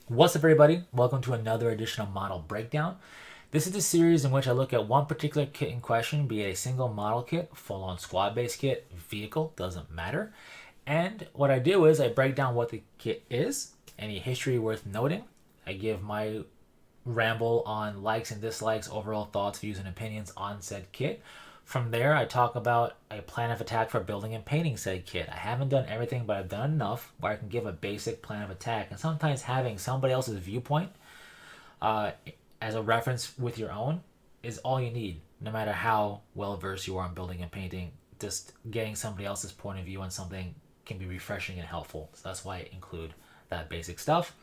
What's up, everybody? Welcome to another edition of Model Breakdown. This is the series in which I look at one particular kit in question, be it a single model kit, full-on squad-based kit, vehicle, doesn't matter. And what I do is I break down what the kit is, any history worth noting. I give my ramble on likes and dislikes, overall thoughts, views, and opinions on said kit. From there, I talk about a plan of attack for building and painting said kit. I haven't done everything, but I've done enough where I can give a basic plan of attack. And sometimes having somebody else's viewpoint uh, as a reference with your own is all you need, no matter how well versed you are in building and painting. Just getting somebody else's point of view on something can be refreshing and helpful. So that's why I include that basic stuff.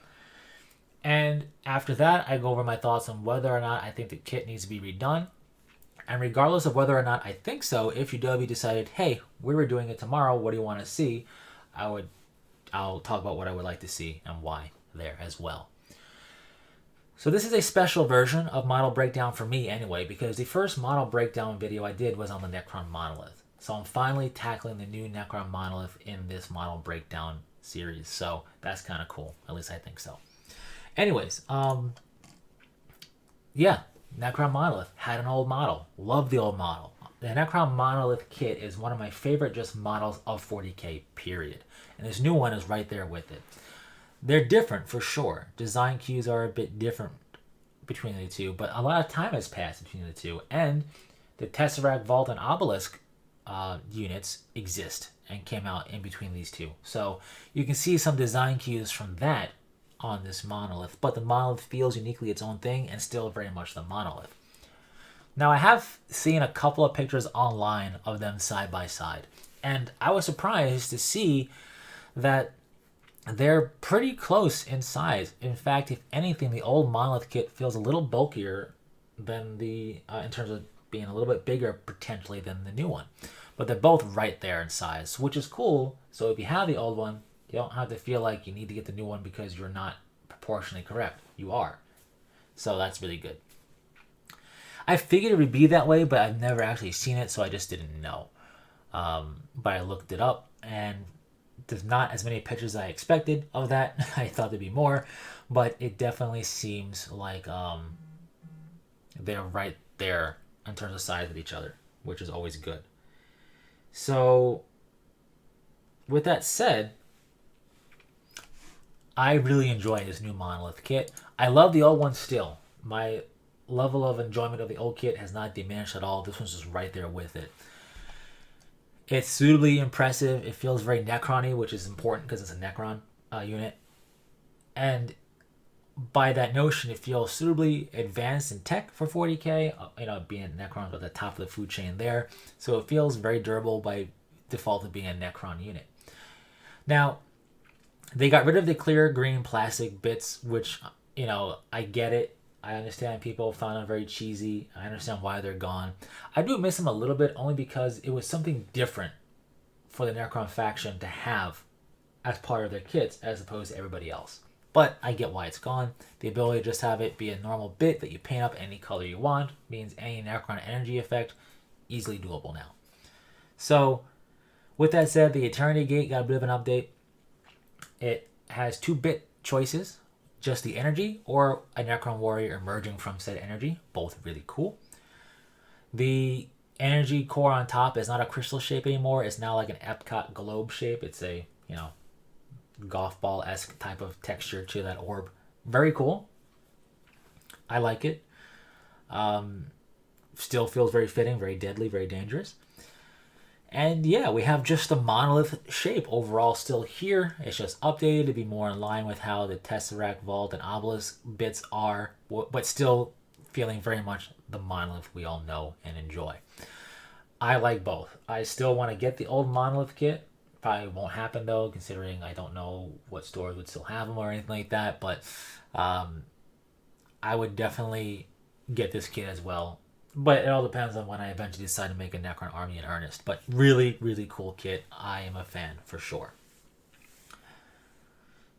And after that, I go over my thoughts on whether or not I think the kit needs to be redone. And regardless of whether or not I think so, if UW decided, hey, we were doing it tomorrow, what do you want to see? I'll talk about what I would like to see and why there as well. So this is a special version of model breakdown for me anyway, because the first model breakdown video I did was on the Necron Monolith. So I'm finally tackling the new Necron Monolith in this model breakdown series. So that's kind of cool. At least I think so. Anyways, yeah, Necron Monolith had an old model. Love the old model. The Necron Monolith kit is one of my favorite just models of 40k, period. And this new one is right there with it. They're different for sure. Design cues are a bit different between the two, but a lot of time has passed between the two. And the Tesseract Vault and Obelisk units exist and came out in between these two. So you can see some design cues from that on this monolith, but the monolith feels uniquely its own thing and still very much the monolith. Now, I have seen a couple of pictures online of them side by side, and I was surprised to see that they're pretty close in size. In fact, if anything, the old monolith kit feels a little bulkier than the in terms of being a little bit bigger potentially than the new one, but they're both right there in size, which is cool. So if you have the old one, you don't have to feel like you need to get the new one because you're not proportionally correct. You are. So that's really good. I figured it would be that way, but I've never actually seen it, so I just didn't know. But I looked it up, and there's not as many pictures as I expected of that. I thought there'd be more, but it definitely seems like they're right there in terms of size of each other, which is always good. So, with that said, I really enjoy this new Monolith kit. I love the old one still. My level of enjoyment of the old kit has not diminished at all. This one's just right there with it. It's suitably impressive. It feels very Necron-y, which is important because it's a Necron unit. And by that notion, it feels suitably advanced in tech for 40k, being Necron at the top of the food chain there. So it feels very durable by default of being a Necron unit. Now, they got rid of the clear green plastic bits, which, I get it. I understand people found them very cheesy. I understand why they're gone. I do miss them a little bit only because it was something different for the Necron faction to have as part of their kits as opposed to everybody else. But I get why it's gone. The ability to just have it be a normal bit that you paint up any color you want means any Necron energy effect, easily doable now. So, with that said, the Eternity Gate got a bit of an update. It has 2-bit choices, just the energy or a Necron warrior emerging from said energy. Both really cool. The energy core on top is not a crystal shape anymore. It's now like an Epcot globe shape. It's a, golf ball-esque type of texture to that orb. Very cool. I like it. Still feels very fitting, very deadly, very dangerous. And yeah, we have just the monolith shape overall still here. It's just updated to be more in line with how the Tesseract Vault and Obelisk bits are, but still feeling very much the monolith we all know and enjoy. I like both. I still want to get the old monolith kit. Probably won't happen though, considering I don't know what stores would still have them or anything like that, but I would definitely get this kit as well. But it all depends on when I eventually decide to make a Necron army in earnest. But really, really cool kit. I am a fan for sure.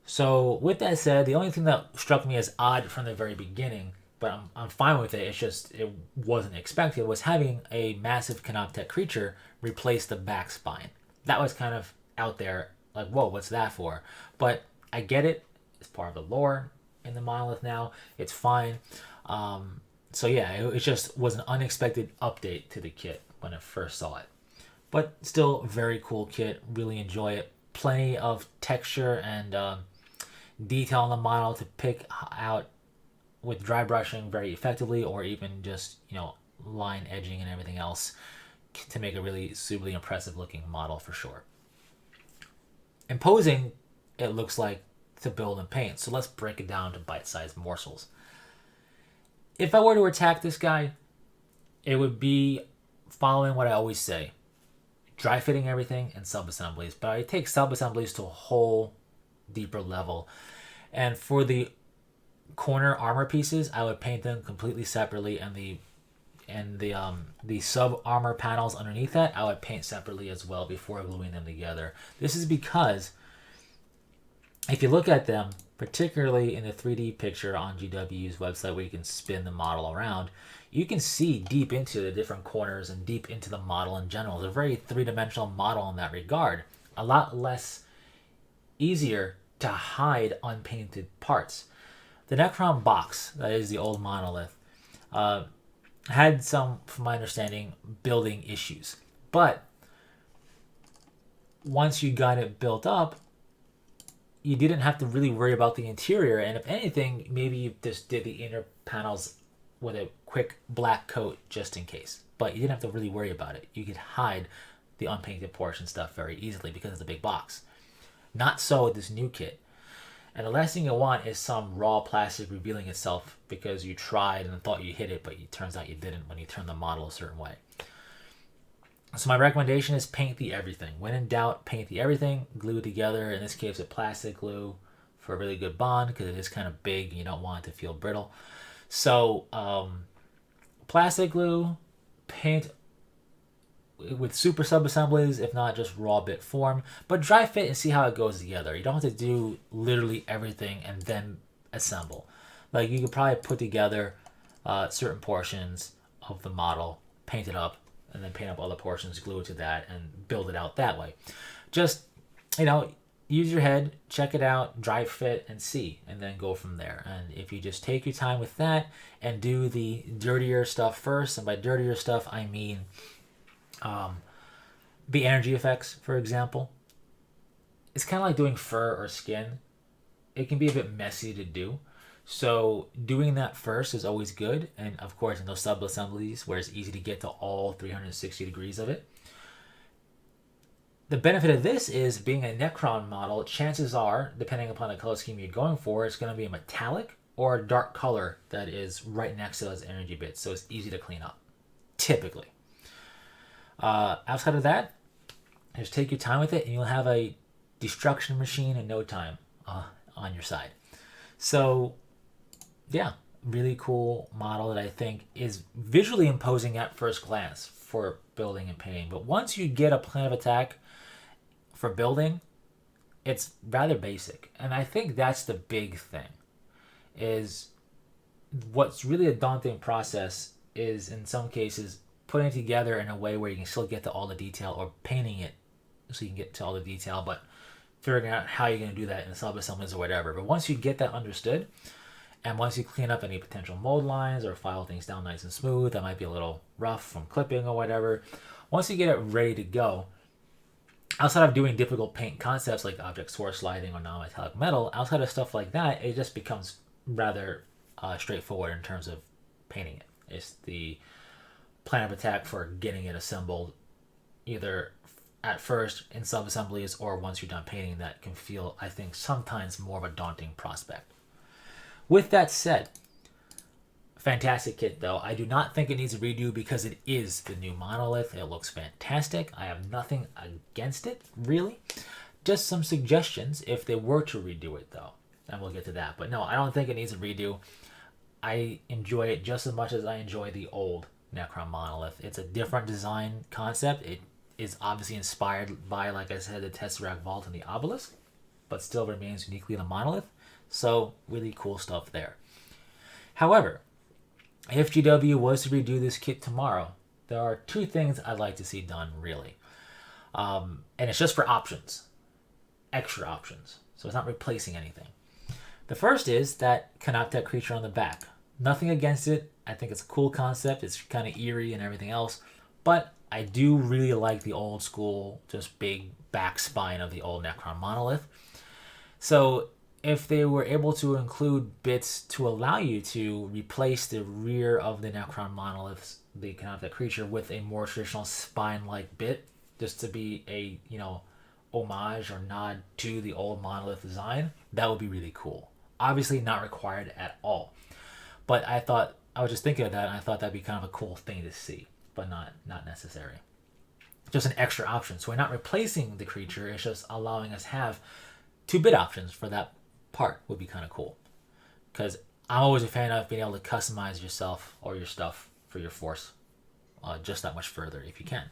So with that said, the only thing that struck me as odd from the very beginning, but I'm fine with it, it's just it wasn't expected, was having a massive Canoptech creature replace the back spine. That was kind of out there, like, whoa, what's that for? But I get it. It's part of the lore. in the Monolith now. It's fine. So yeah, it just was an unexpected update to the kit when I first saw it. But still, very cool kit. Really enjoy it. Plenty of texture and detail on the model to pick out with dry brushing very effectively, or even just, line edging and everything else to make a really suitably impressive looking model for sure. Imposing, it looks like, to build and paint. So let's break it down to bite-sized morsels. If I were to attack this guy, it would be following what I always say. Dry fitting everything and sub-assemblies. But I take sub-assemblies to a whole deeper level. And for the corner armor pieces, I would paint them completely separately, and the sub armor panels underneath that I would paint separately as well before gluing them together. This is because if you look at them, particularly in the 3D picture on GW's website where you can spin the model around, you can see deep into the different corners and deep into the model in general. It's a very three-dimensional model in that regard. A lot less easier to hide unpainted parts. The Necron box, that is the old Monolith, had some, from my understanding, building issues. But once you got it built up, you didn't have to really worry about the interior. And if anything, maybe you just did the inner panels with a quick black coat just in case. But you didn't have to really worry about it. You could hide the unpainted portion stuff very easily because it's a big box. Not so with this new kit. And the last thing you want is some raw plastic revealing itself because you tried and thought you hit it, but it turns out you didn't when you turn the model a certain way. So my recommendation is paint the everything. When in doubt, paint the everything, glue it together. In this case, with plastic glue for a really good bond because it is kind of big and you don't want it to feel brittle. So plastic glue, paint with super sub-assemblies, if not just raw bit form, but dry fit and see how it goes together. You don't have to do literally everything and then assemble. Like, you could probably put together certain portions of the model, paint it up, and then paint up other portions, glue it to that, and build it out that way. Just, use your head, check it out, dry fit, and see, and then go from there. And if you just take your time with that and do the dirtier stuff first, and by dirtier stuff, I mean the energy effects, for example. It's kind of like doing fur or skin. It can be a bit messy to do. So doing that first is always good. And of course, in those sub-assemblies where it's easy to get to all 360 degrees of it. The benefit of this is being a Necron model, chances are, depending upon the color scheme you're going for, it's going to be a metallic or a dark color that is right next to those energy bits. So it's easy to clean up, typically. Outside of that, just take your time with it and you'll have a destruction machine in no time on your side. So yeah, really cool model that I think is visually imposing at first glance for building and painting. But once you get a plan of attack for building, it's rather basic. And I think that's the big thing, is what's really a daunting process is in some cases putting it together in a way where you can still get to all the detail, or painting it so you can get to all the detail, but figuring out how you're going to do that in the sub-assemblies or whatever. But once you get that understood, and once you clean up any potential mold lines or file things down nice and smooth that might be a little rough from clipping or whatever, once you get it ready to go, outside of doing difficult paint concepts like object source sliding or non-metallic metal, outside of stuff like that, it just becomes rather straightforward in terms of painting it. It's the plan of attack for getting it assembled either at first in sub-assemblies or once you're done painting that can feel, I think, sometimes more of a daunting prospect. With that said, fantastic kit though. I do not think it needs a redo because it is the new Monolith. It looks fantastic. I have nothing against it, really. Just some suggestions if they were to redo it though. And we'll get to that. But no, I don't think it needs a redo. I enjoy it just as much as I enjoy the old Necron Monolith. It's a different design concept. It is obviously inspired by, like I said, the Tesseract Vault and the Obelisk, but still remains uniquely the Monolith. So really cool stuff there. However, if GW was to redo this kit tomorrow, there are two things I'd like to see done, really. And it's just for options. Extra options. So it's not replacing anything. The first is that Canoptek creature on the back. Nothing against it. I think it's a cool concept. It's kind of eerie and everything else. But I do really like the old school, just big back spine of the old Necron monolith. So if they were able to include bits to allow you to replace the rear of the Necron monoliths, the Canoptek creature, with a more traditional spine-like bit, just to be a, homage or nod to the old monolith design, that would be really cool. Obviously not required at all. But I was just thinking of that, and I thought that'd be kind of a cool thing to see, but not necessary. Just an extra option. So we're not replacing the creature, it's just allowing us to have 2-bit options for that part would be kind of cool. Because I'm always a fan of being able to customize yourself or your stuff for your force just that much further if you can.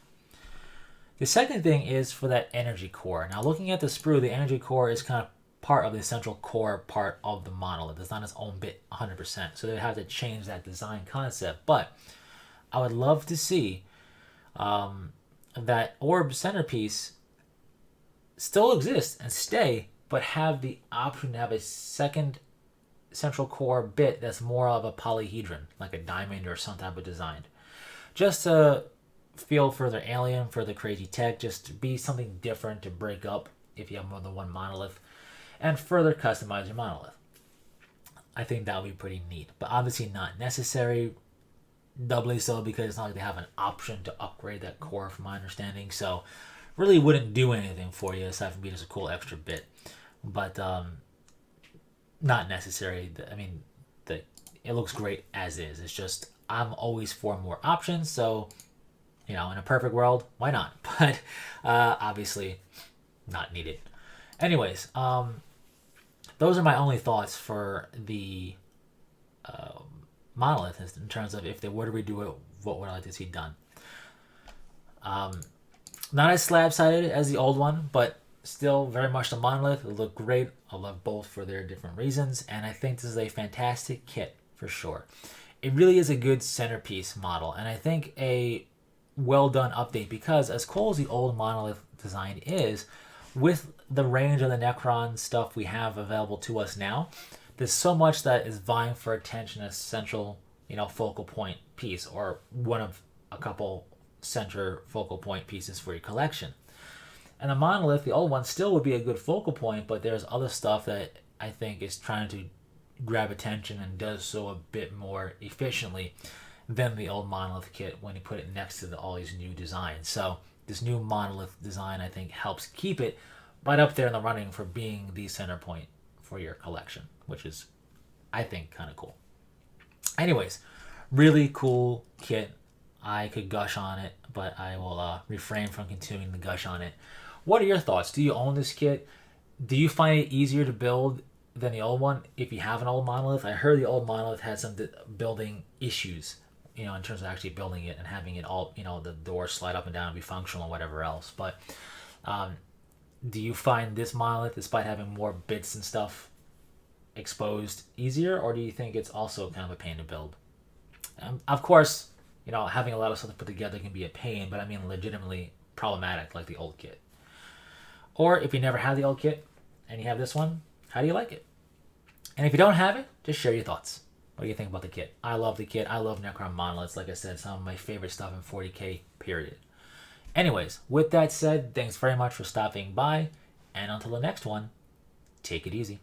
The second thing is for that energy core. Now looking at the sprue, the energy core is kind of part of the central core part of the monolith. It's not its own bit 100%. So they would have to change that design concept. But I would love to see that orb centerpiece still exist and stay, but have the option to have a second central core bit that's more of a polyhedron, like a diamond or some type of design. Just to feel further alien, further crazy tech, just to be something different to break up if you have more than one monolith, and further customize your monolith. I think that would be pretty neat, but obviously not necessary. Doubly so because it's not like they have an option to upgrade that core from my understanding, so really wouldn't do anything for you aside from being just a cool extra bit. But not necessary. I mean, it looks great as is. It's just I'm always for more options, so in a perfect world, why not? But obviously not needed. Anyways, those are my only thoughts for the monolith in terms of if they were to redo it, what would I like to see done. Not as slab-sided as the old one, but still very much the monolith. It looked great. I love both for their different reasons, and I think this is a fantastic kit for sure. It really is a good centerpiece model, and I think a well done update, because as cool as the old monolith design is, with the range of the Necron stuff we have available to us now, there's so much that is vying for attention as central, focal point piece, or one of a couple center focal point pieces for your collection. And the monolith, the old one, still would be a good focal point, but there's other stuff that I think is trying to grab attention and does so a bit more efficiently than the old monolith kit when you put it next to all these new designs. So this new monolith design, I think, helps keep it right up there in the running for being the center point for your collection, which is, I think, kind of cool. Anyways, really cool kit. I could gush on it, but I will refrain from continuing to gush on it. What are your thoughts? Do you own this kit? Do you find it easier to build than the old one if you have an old monolith? I heard the old monolith had some building issues, in terms of actually building it and having it all, the doors slide up and down and be functional and whatever else. But do you find this monolith, despite having more bits and stuff exposed, easier, or do you think it's also kind of a pain to build? Of course, having a lot of stuff to put together can be a pain, but I mean legitimately problematic like the old kit. Or if you never had the old kit and you have this one, how do you like it? And if you don't have it, just share your thoughts. What do you think about the kit? I love the kit. I love Necron monoliths. Like I said, some of my favorite stuff in 40k, period. Anyways, with that said, thanks very much for stopping by, and until the next one, take it easy.